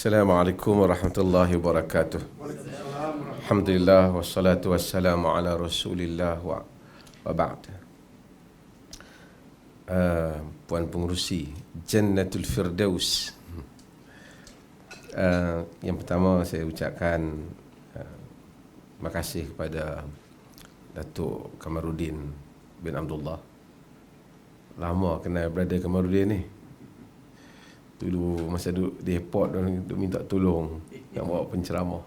Assalamualaikum warahmatullahi wabarakatuh. Alhamdulillah wassalatu wassalamu ala Rasulillah wa ba'd. Puan Pengerusi Jannatul Firdaus, yang pertama saya ucapkan terima kasih kepada Datuk Kamaruddin bin Abdullah. Lama kenal brother Kamaruddin ni. Dulu masa duduk di airport, duduk minta tolong nak bawa penceramah.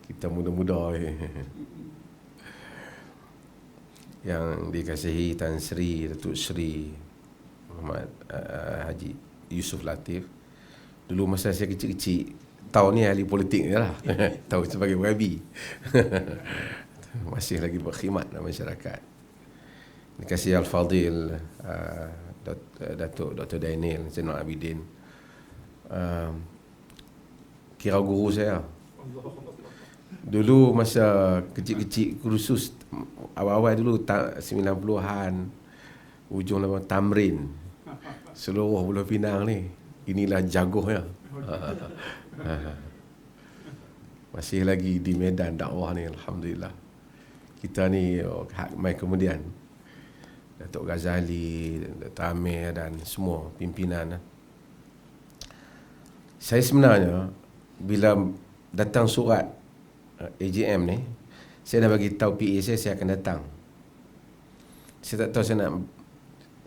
Kita muda-muda yang dikasihi Tan Sri Datuk Sri Muhammad Haji Yusuf Latif. Dulu masa saya kecil-kecil, tahu ni ahli politik ni lah. Tahu sebagai wabi. Masih lagi berkhidmat dalam masyarakat. Dikasihi Al-Fadil Datuk Dr. Daniel Zainal Abidin, kira guru saya. Dulu masa kecil-kecil kursus awal-awal dulu 90-an, ujung nama Tamrin, seluruh Pulau Pinang ni, inilah jagohnya. Masih lagi di medan dakwah ni, alhamdulillah. Kita ni mai kemudian Datuk Ghazali, Datuk Amir dan semua pimpinan. Saya sebenarnya bila datang surat AGM ni, saya dah bagi tahu PA saya akan datang. Saya tak tahu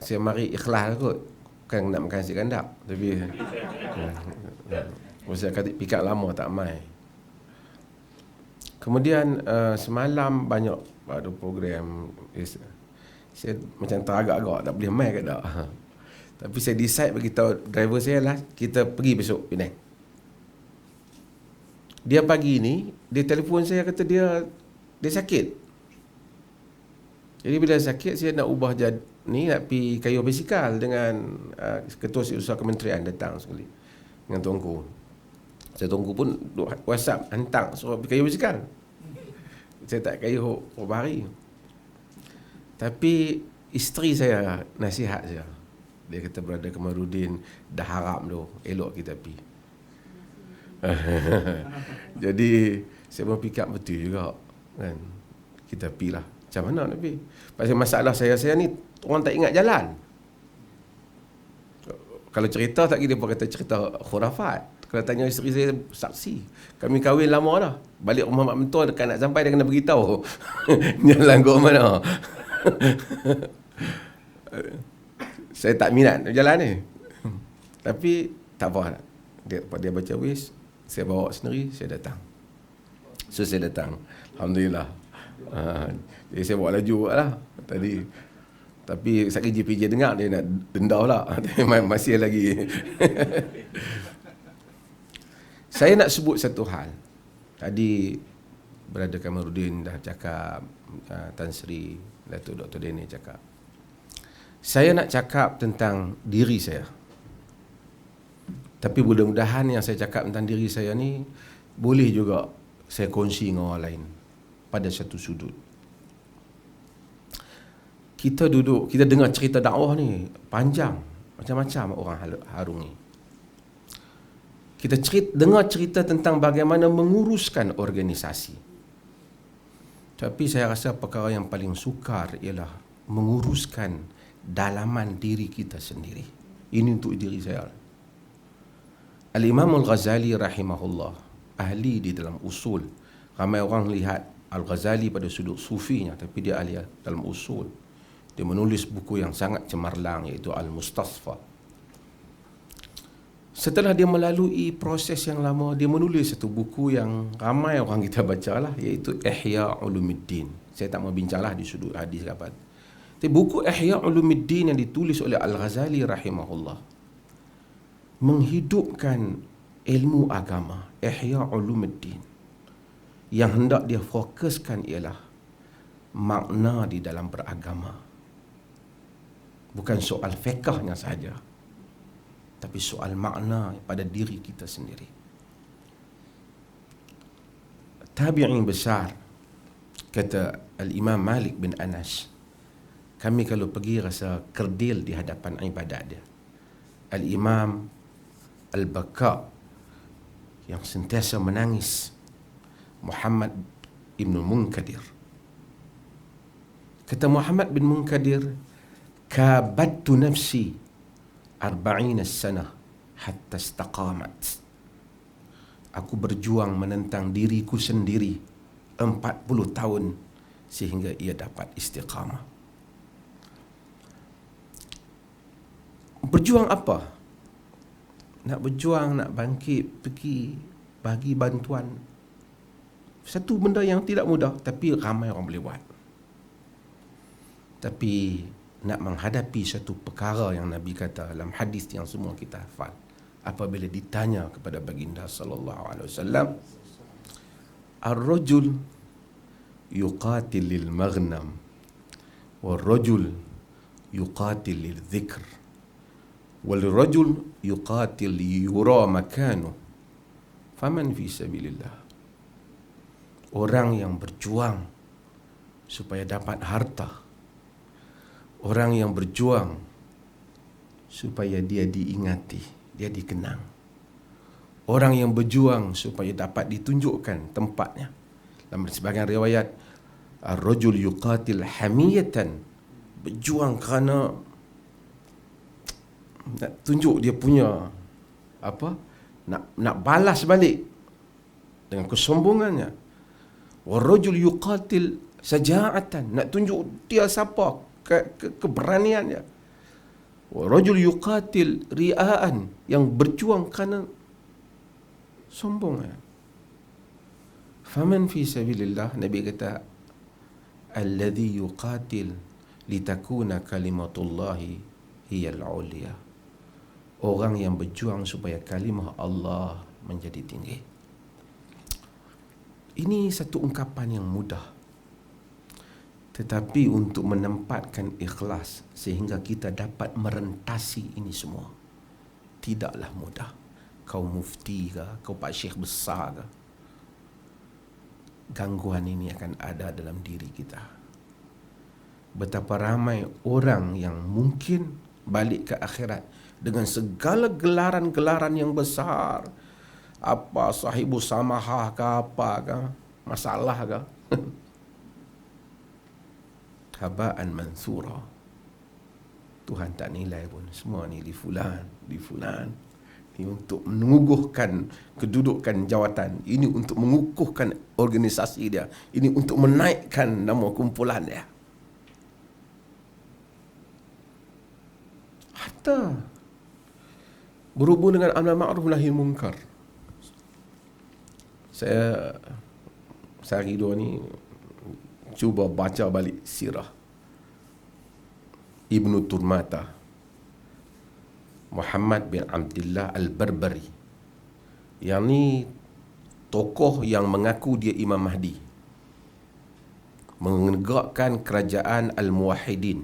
saya mari ikhlas kot, bukan nak makan nasi kandap, tapi saya kata pick up lama tak mai. Kemudian semalam banyak ada program. Saya macam teragak-agak tak boleh mai ke tak. Tapi saya decide bagi tahu driver saya lah, kita pergi besok Penang. Dia pagi ni dia telefon saya, kata dia sakit. Jadi bila sakit, saya nak ubah nak pergi kayu basikal dengan Ketua Setiausaha Kementerian datang sekali dengan Tuanku. Saya Tuanku pun WhatsApp hantar suruh pergi kayu basikal. Saya tak kayu berapa hari. Tapi isteri saya nasihat saya. Dia kata, Brother Kamaruddin, dah harap tu, elok kita pergi. Jadi saya pun pick up betul juga kan. Kita pergi lah. Macam mana nak pergi? Pasal masalah saya ni, orang tak ingat jalan. Kalau cerita tak kira, dia pun kata cerita khurafat. Kalau tanya isteri saya, saksi. Kami kahwin lama dah. Balik rumah mak mentua, dekat nak sampai, dia kena beritahu jalan ke mana. Saya tak minat jalan ni. Tapi tak apa. Dia baca wish, saya bawa sendiri, saya datang. So saya datang, alhamdulillah. Jadi saya bawa laju lah tadi. Tapi sekali JPJ dengar, dia nak denda pula. Masih lagi. Saya nak sebut satu hal. Tadi Brother Kamaruddin dah cakap, Tan Sri Datuk Dr. Daniel cakap. Saya nak cakap tentang diri saya. Tapi mudah-mudahan yang saya cakap tentang diri saya ni boleh juga saya kongsi dengan orang lain pada satu sudut. Kita duduk, kita dengar cerita dakwah ni panjang, macam-macam orang harungi. Kita dengar cerita tentang bagaimana menguruskan organisasi. Tapi saya rasa perkara yang paling sukar ialah menguruskan dalaman diri kita sendiri. Ini untuk diri saya. Al-Imam Al-Ghazali rahimahullah, ahli di dalam usul. Ramai orang lihat Al-Ghazali pada sudut sufinya, tapi dia ahli dalam usul. Dia menulis buku yang sangat cemerlang, iaitu Al-Mustasfa. Setelah dia melalui proses yang lama, dia menulis satu buku yang ramai orang kita baca lah, iaitu Ihya Ulumuddin. Saya tak mau bincanglah di sudut hadis apa. Tapi buku Ihya Ulumuddin yang ditulis oleh Al-Ghazali rahimahullah menghidupkan ilmu agama, Ihya Ulumuddin. Yang hendak dia fokuskan ialah makna di dalam beragama. Bukan soal fiqhnya sahaja, tapi soal makna pada diri kita sendiri. Tabi'in besar, kata Al-Imam Malik bin Anas, kami kalau pergi rasa kerdil di hadapan ibadat dia. Al-Imam Al-Baka yang sentiasa menangis, Muhammad Ibn Munkadir. Kata Muhammad bin Munkadir, kabattu nafsi 40 sanah hatta istaqamat. Aku berjuang menentang diriku sendiri 40 tahun sehingga ia dapat istiqamah. Berjuang apa? Nak berjuang, nak bangkit, pergi bagi bantuan. Satu benda yang tidak mudah, tapi ramai orang boleh buat. Tapi nak menghadapi satu perkara yang Nabi kata dalam hadis yang semua kita hafal, apabila ditanya kepada baginda sallallahu alaihi wasallam, ar-rajul yuqatil lil maghnam wal-rajul yuqatil lil dhikr wal-rajul yuqatil yura makanu faman fi sabilillah. Orang yang berjuang supaya dapat harta, orang yang berjuang supaya dia diingati, dia dikenang, orang yang berjuang supaya dapat ditunjukkan tempatnya. Dalam sebagian riwayat, ar-rajul yuqatil hamiyatan, berjuang kerana nak tunjuk dia punya nak balas balik dengan kesombongannya. War-rajul yuqatil saja'atan, nak tunjuk dia siapa, keberaniannya. War-rajul yuqatil ria'an, yang berjuang kerana sombongnya. Faman fi sabilillah, Nabi kata, alladhi yuqatil litakuna kalimatullahi hiyal ulia. Orang yang berjuang supaya kalimah Allah menjadi tinggi. Ini satu ungkapan yang mudah, tetapi untuk menempatkan ikhlas sehingga kita dapat merentasi ini semua tidaklah mudah. Kau mufti ke, kau pak syekh besar ke, gangguan ini akan ada dalam diri kita. Betapa ramai orang yang mungkin balik ke akhirat dengan segala gelaran-gelaran yang besar, apa sahibu samahah ke, apa ke, masalah ke, haba'an mansura. Tuhan tak nilai pun. Semua ni di fulan, di fulan. Ini untuk mengukuhkan kedudukan jawatan. Ini untuk mengukuhkan organisasi dia. Ini untuk menaikkan nama kumpulan dia. Hatta berhubung dengan amar ma'ruf nahi munkar. Saya sehari dua ni cuba baca balik sirah Ibnu Turmata, Muhammad bin Abdullah Al-Barbari. Yang ni tokoh yang mengaku dia Imam Mahdi, menegakkan kerajaan Al-Muwahhidin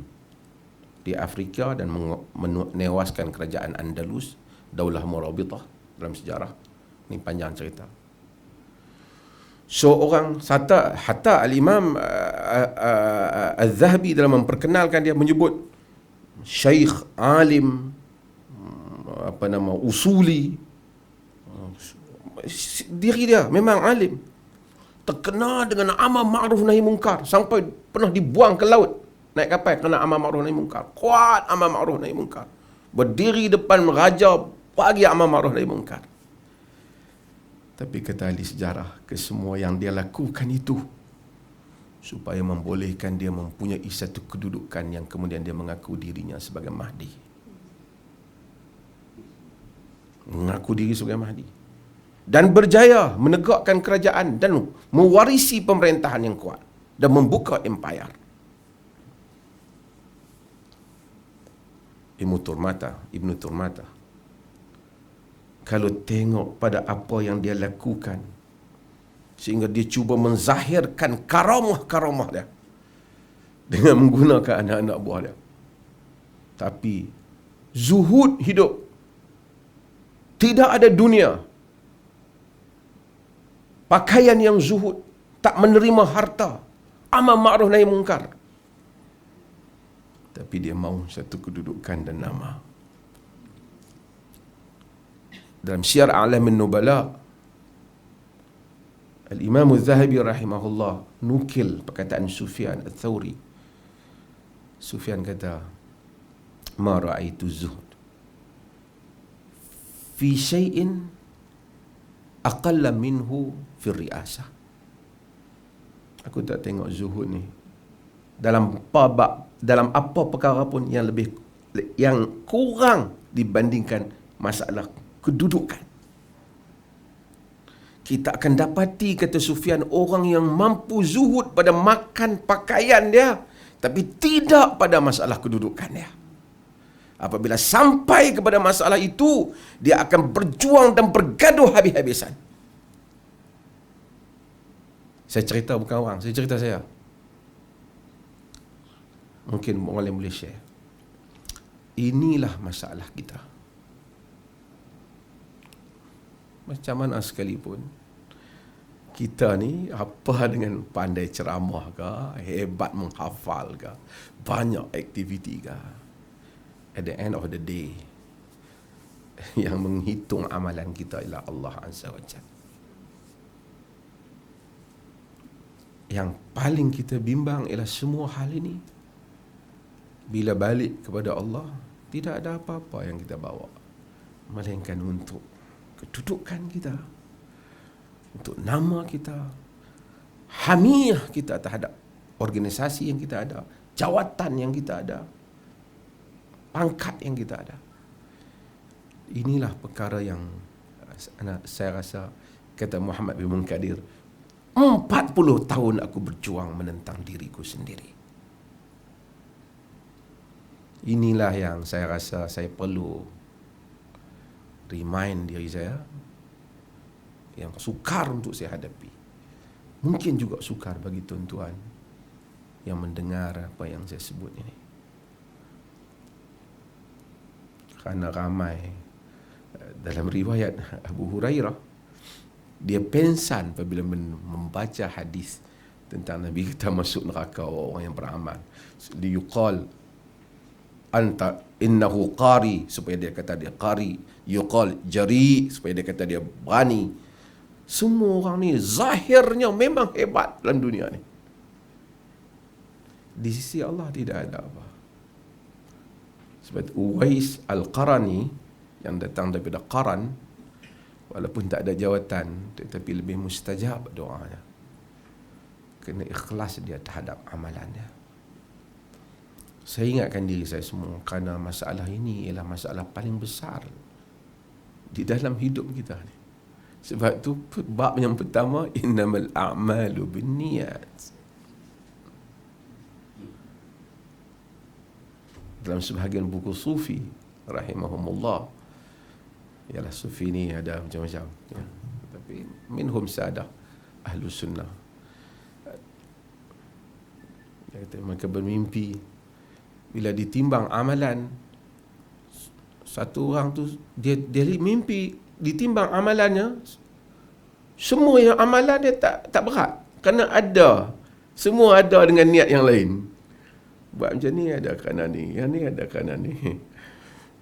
di Afrika dan menewaskan kerajaan Andalus, Daulah Murabitah dalam sejarah. Ini panjang cerita. Seorang hatta Al-Imam Al-Zahabi dalam memperkenalkan dia menyebut syekh alim, usuli. Diri dia memang alim, terkenal dengan amar ma'ruf nahi munkar, sampai pernah dibuang ke laut naik kapal kerana amar ma'ruf nahi munkar. Kuat amar ma'ruf nahi munkar, berdiri depan raja bagi amar ma'ruf nahi munkar. Tapi kata ahli sejarah, kesemua yang dia lakukan itu supaya membolehkan dia mempunyai satu kedudukan yang kemudian dia mengaku dirinya sebagai Mahdi. Mengaku diri sebagai Mahdi. Dan berjaya menegakkan kerajaan dan mewarisi pemerintahan yang kuat dan membuka empayar. Ibnu Turmata, kalau tengok pada apa yang dia lakukan, sehingga dia cuba menzahirkan karamah-karamah dia dengan menggunakan anak-anak buah dia. Tapi zuhud hidup, tidak ada dunia, pakaian yang zuhud, tak menerima harta, amar ma'ruf nahi munkar. Tapi dia mahu satu kedudukan dan nama. Dalam Syiar A'lamin Nubala, Al-Imam Az-Zahabi rahimahullah nukil perkataan Sufyan Ats-Tsauri. Sufyan kata, "Ma ra'aitu zuhd fi syai'in aqalla minhu fi riasah." Aku tak tengok zuhud ni dalam apa perkara pun yang kurang dibandingkan masalah kedudukan. Kita akan dapati, kata Sufyan, orang yang mampu zuhud pada makan pakaian dia, tapi tidak pada masalah kedudukan dia. Apabila sampai kepada masalah itu, dia akan berjuang dan bergaduh habis-habisan. Saya cerita bukan orang, saya cerita saya. Mungkin orang lain boleh share. Inilah masalah kita. Macam mana sekalipun, kita ni apa dengan pandai ceramah ke, hebat menghafal ke, banyak aktiviti ke, at the end of the day, yang menghitung amalan kita ialah Allah Azza wa Jalla. Yang paling kita bimbang ialah semua hal ini, bila balik kepada Allah, tidak ada apa-apa yang kita bawa, melainkan untuk kedudukan kita, untuk nama kita, hamiyah kita terhadap organisasi yang kita ada, jawatan yang kita ada, pangkat yang kita ada. Inilah perkara yang saya rasa, kata Muhammad bin Munkadir, 40 tahun aku berjuang menentang diriku sendiri. Inilah yang saya rasa saya perlu remind diri saya, yang sukar untuk saya hadapi. Mungkin juga sukar bagi tuan-tuan yang mendengar apa yang saya sebut ini. Kerana ramai, dalam riwayat Abu Hurairah, dia pensan apabila membaca hadis tentang Nabi kita masuk neraka orang yang beramal. Liyuqal anta innahu qari, supaya dia kata dia qari, yuqal jari, supaya dia kata dia berani. Semua orang ni zahirnya memang hebat dalam dunia ni, di sisi Allah tidak ada apa. Sebab Uwais Al-Qarani yang datang daripada Qaran, walaupun tak ada jawatan, tetapi lebih mustajab doanya, kena ikhlas dia terhadap amalannya. Saya ingatkan diri saya semua, kerana masalah ini ialah masalah paling besar di dalam hidup kita ni. Sebab tu bab yang pertama, innamal a'malu binniyat. Dalam sebahagian buku sufi rahimahumullah, ialah sufi ni ada macam-macam ya. Tapi minhum sadah ahlu sunnah, dia kata mereka bermimpi bila ditimbang amalan, satu orang tu dia mimpi ditimbang amalannya, semua yang amalan dia tak berat, kerana ada, semua ada dengan niat yang lain. Buat macam ni ada kerana ni, yang ni ada kerana ni.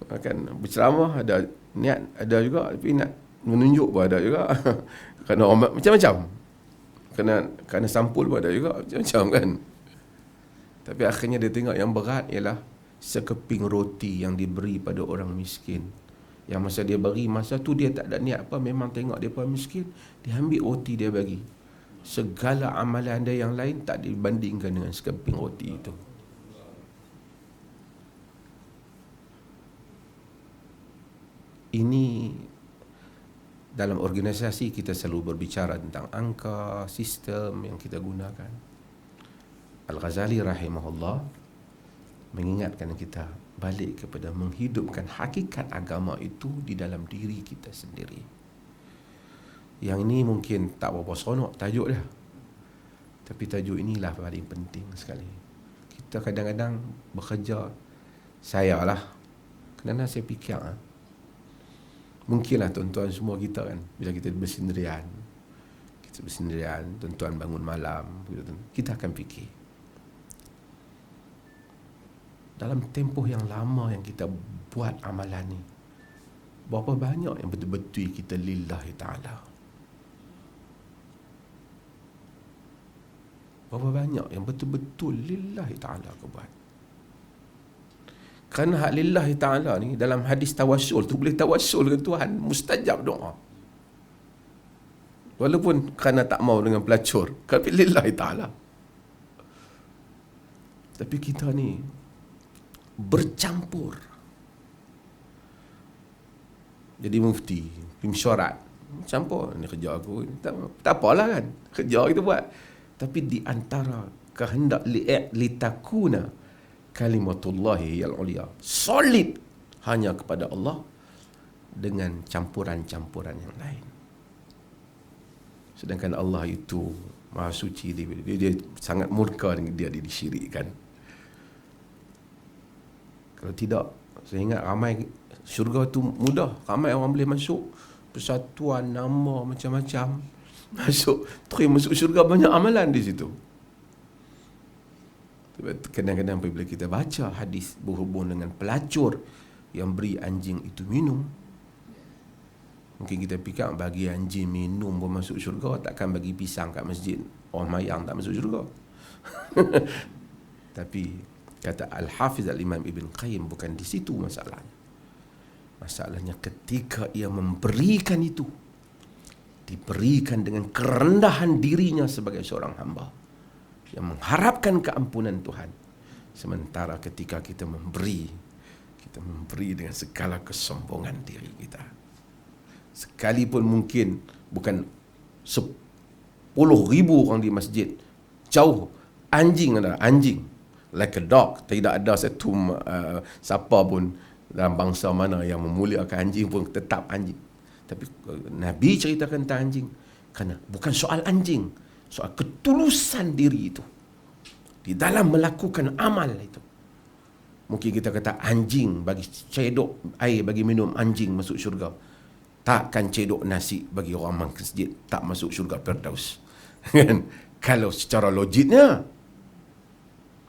Akan berceramah ada niat, ada juga, tapi nak menunjuk pun ada juga. Kerana orang macam-macam, kerana sampul pun ada juga, macam-macam kan. Tapi akhirnya dia tengok yang berat ialah sekeping roti yang diberi pada orang miskin. Yang masa dia beri, masa tu dia tak ada niat apa, memang tengok dia pun miskin, dia ambil roti dia bagi. Segala amalan dia yang lain tak dibandingkan dengan sekeping roti itu. Ini dalam organisasi kita selalu berbicara tentang angka, sistem yang kita gunakan. Al-Ghazali rahimahullah mengingatkan kita balik kepada menghidupkan hakikat agama itu di dalam diri kita sendiri. Yang ini mungkin tak berapa seronok tajuk dia, tapi tajuk inilah paling penting sekali. Kita kadang-kadang bekerja, saya lah, kerana saya fikir mungkinlah tuan-tuan semua kita kan, bila kita bersendirian, tuan-tuan bangun malam, kita akan fikir, dalam tempoh yang lama yang kita buat amalan ni, berapa banyak yang betul-betul kita lillahi ta'ala. Berapa banyak yang betul-betul lillahi ta'ala aku buat. Kerana hak lillahi ta'ala ni dalam hadis tawassul tu boleh tawassul dengan Tuhan, mustajab doa. Walaupun kerana tak mau dengan pelacur, tapi lillahi ta'ala. Tapi kita ni bercampur. Jadi mufti, mesyuarat, campur, ni kerja aku, tak apalah kan, kerja kita buat. Tapi di antara kehendak litakuna kalimatullahi yang ulia, solid hanya kepada Allah dengan campuran-campuran yang lain. Sedangkan Allah itu Maha Suci, dia sangat murka dengan dia disyirikkan. Kalau tidak, saya ingat ramai, syurga tu mudah, ramai orang boleh masuk, persatuan nama macam-macam masuk, terus masuk syurga, banyak amalan di situ. Kadang-kadang bila kita baca hadis berhubung dengan pelacur yang beri anjing itu minum, mungkin kita fikir bagi anjing minum pun masuk syurga, takkan bagi pisang kat masjid orang mayang tak masuk syurga. Tapi kata Al-Hafiz Al-Imam Ibn Qayyim, bukan di situ masalahnya. Masalahnya ketika ia memberikan itu, diberikan dengan kerendahan dirinya sebagai seorang hamba yang mengharapkan keampunan Tuhan. Sementara ketika kita memberi dengan segala kesombongan diri kita. Sekalipun mungkin bukan 10,000 orang di masjid, jauh, anjing adalah anjing, like a dog. Tidak ada satu siapa pun dalam bangsa mana yang memuliakan anjing pun tetap anjing. Tapi Nabi ceritakan tentang anjing kerana bukan soal anjing, soal ketulusan diri itu di dalam melakukan amal itu. Mungkin kita kata anjing bagi cedok air, bagi minum anjing masuk syurga. Takkan cedok nasi bagi orang masjid tak masuk syurga Firdaus. Kan? Kalau secara logiknya.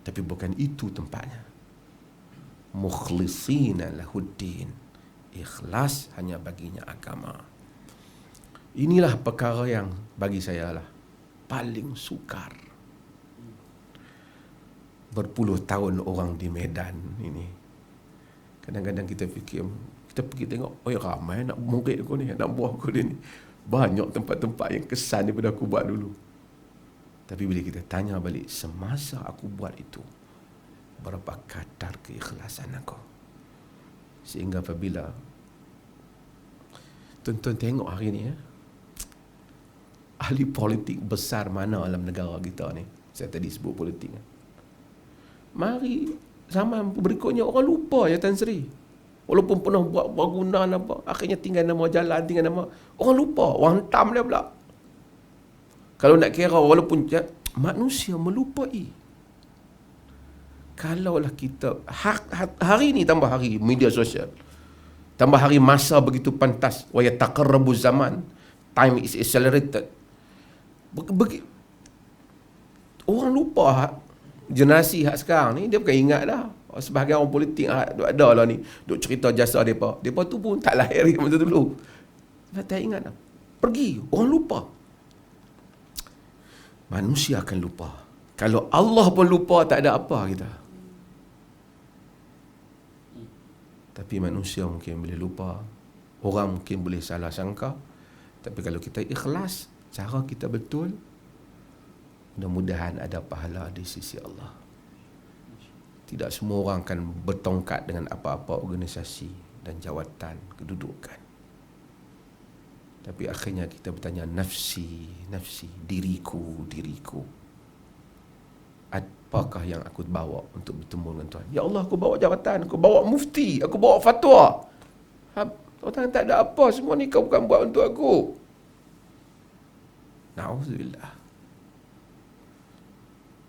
Tapi bukan itu tempatnya. Mukhlisina lahuddin. Ikhlas hanya baginya agama. Inilah perkara yang bagi saya lah paling sukar. Berpuluh tahun orang di Medan ini, kadang-kadang kita fikir, kita pergi tengok, oh ya ramai nak murid aku ni, nak buah aku ni. Banyak tempat-tempat yang kesan daripada aku buat dulu. Tapi bila kita tanya balik, semasa aku buat itu, berapa kadar keikhlasan aku. Sehingga apabila tuan-tuan tengok hari ni, ahli politik besar mana dalam negara kita ni, saya tadi sebut politik, mari zaman berikutnya orang lupa ya Tan Sri. Walaupun pernah buat bangunan apa, akhirnya tinggal nama jalan, tinggal nama, orang lupa, orang hentam dia pula. Kalau nak kira, walaupun manusia melupai. Kalaulah kita hari ni tambah hari media sosial, tambah hari masa begitu pantas, wa yataqarrabu zaman, time is accelerated. Orang lupa generasi hak sekarang ni, dia bukan ingat dah. Sebahagian orang politik ada lah ni, duk cerita jasa mereka. Mereka tu pun tak lahir masa dulu. Dia tak ingat dah. Pergi, orang lupa. Manusia akan lupa. Kalau Allah pun lupa, tak ada apa kita. Tapi manusia mungkin boleh lupa. Orang mungkin boleh salah sangka. Tapi kalau kita ikhlas, cara kita betul, mudah-mudahan ada pahala di sisi Allah. Tidak semua orang akan bertongkat dengan apa-apa organisasi dan jawatan, kedudukan. Tapi akhirnya kita bertanya, nafsi, nafsi, diriku, diriku. Apakah yang aku bawa untuk bertemu dengan Tuhan? Ya Allah, aku bawa jawatan, aku bawa mufti, aku bawa fatwa. Tuhan, tak ada apa, semua ni kau bukan buat untuk aku. Na'udzubillah.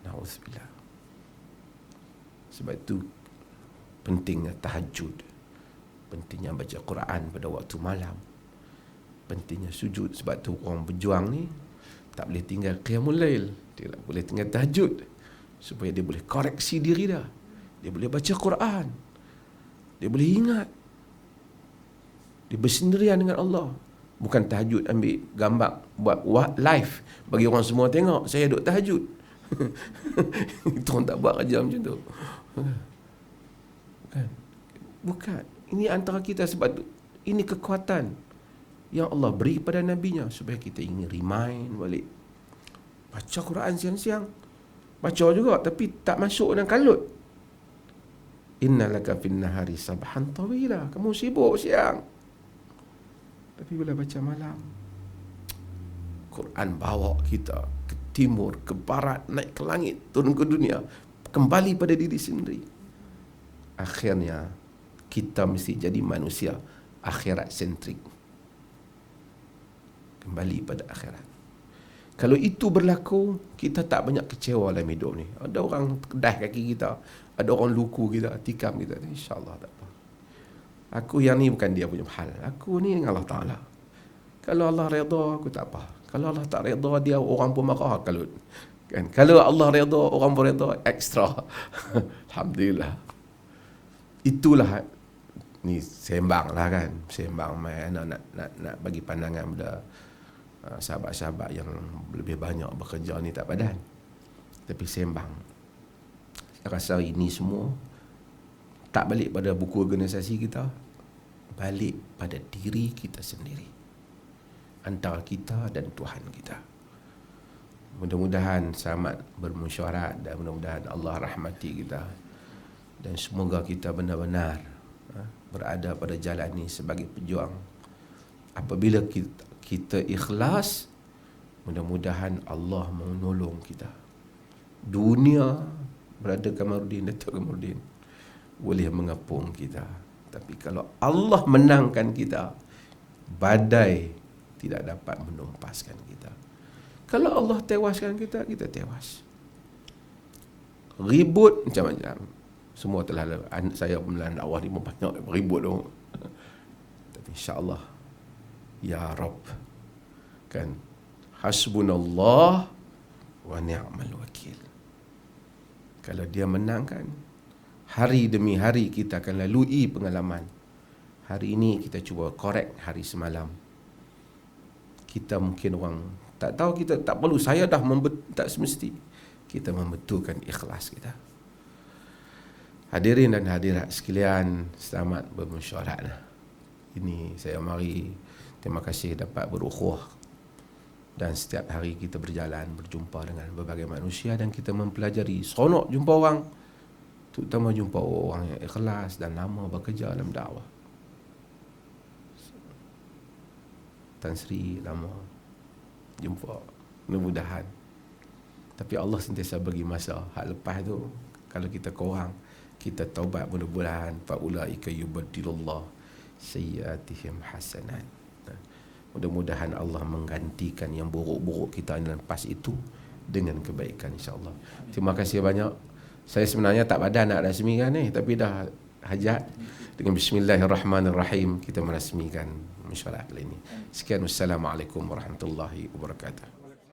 Na'udzubillah. Sebab itu pentingnya tahajud, pentingnya baca Quran pada waktu malam, pentingnya sujud. Sebab tu orang berjuang ni tak boleh tinggal qiyamul lail, dia tak boleh tinggal tahajud, supaya dia boleh koreksi diri dia. Dia boleh baca Quran, dia boleh ingat, dia bersendirian dengan Allah. Bukan tahajud ambil gambar buat live bagi orang semua tengok saya duk tahajud. Itu orang tak buat kerja macam tu. Kan? Bukan. Ini antara kita sebab tu. Ini kekuatan yang Allah beri kepada Nabi-Nya supaya kita ingin remind balik. Baca Quran siang-siang. Baca juga tapi tak masuk dalam kalut. Innalaka fin nahari sabhan tawila. Kamu sibuk siang. Tapi bila baca malam, Quran bawa kita ke timur, ke barat, naik ke langit, turun ke dunia, kembali pada diri sendiri. Akhirnya kita mesti jadi manusia akhirat sentrik. Kembali pada akhirat. Kalau itu berlaku, kita tak banyak kecewa dalam hidup ni. Ada orang kedah kaki kita, ada orang luku kita, tikam kita. InsyaAllah tak apa. Aku yang ni bukan dia punya hal. Aku ni dengan Allah Ta'ala. Kalau Allah redha, aku tak apa. Kalau Allah tak redha, dia orang pun marah kalut. Kan? Kalau Allah redha, orang pun redha, ekstra. Alhamdulillah. Itulah ni sembang lah kan. Sembang main nak bagi pandangan pada sahabat-sahabat yang lebih banyak bekerja ni tak padan. Tapi sembang. Saya rasa ini semua tak balik pada buku organisasi kita, balik pada diri kita sendiri, antara kita dan Tuhan kita. Mudah-mudahan selamat bermesyuarat dan mudah-mudahan Allah rahmati kita, dan semoga kita benar-benar berada pada jalan ini sebagai pejuang. Apabila kita ikhlas, mudah-mudahan Allah menolong kita. Dunia berada Kamarudin, Datuk Kamarudin boleh mengepung kita. Tapi kalau Allah menangkan kita, badai tidak dapat menumpaskan kita. Kalau Allah tewaskan kita, kita tewas. Ribut macam-macam. Semua telah saya menelan dakwah ni banyak ribut tu. Tapi insya-Allah ya Rabb, kan, hasbunallah wa ni'mal wakil. Kalau dia menangkan, hari demi hari kita akan lalui pengalaman. Hari ini kita cuba korek hari semalam. Kita mungkin orang tak tahu, kita tak perlu, saya dah tak semesti. Kita membetulkan ikhlas kita. Hadirin dan hadirat sekalian, selamat bermesyuarat. Ini saya mari, terima kasih dapat berukhuwah. Dan setiap hari kita berjalan, berjumpa dengan berbagai manusia dan kita mempelajari. Seronok jumpa orang, terutama jumpa orang yang ikhlas dan lama bekerja dalam dakwah. Tan Sri lama jumpa, mudah-mudahan. Tapi Allah sentiasa bagi masa. Hak lepas tu, kalau kita kurang, kita taubat, mudah-mudahan faulaika yubaddilullah sayyiatihim hasanat. Mudah-mudahan Allah menggantikan yang buruk-buruk kita dalam pas itu dengan kebaikan, insya-Allah. Terima kasih banyak. Saya sebenarnya tak padan nak rasmikan ni, tapi dah hajat. Dengan bismillahirrahmanirrahim kita merasmikan mesyuarat kali ini. Sekian, wassalamualaikum warahmatullahi wabarakatuh.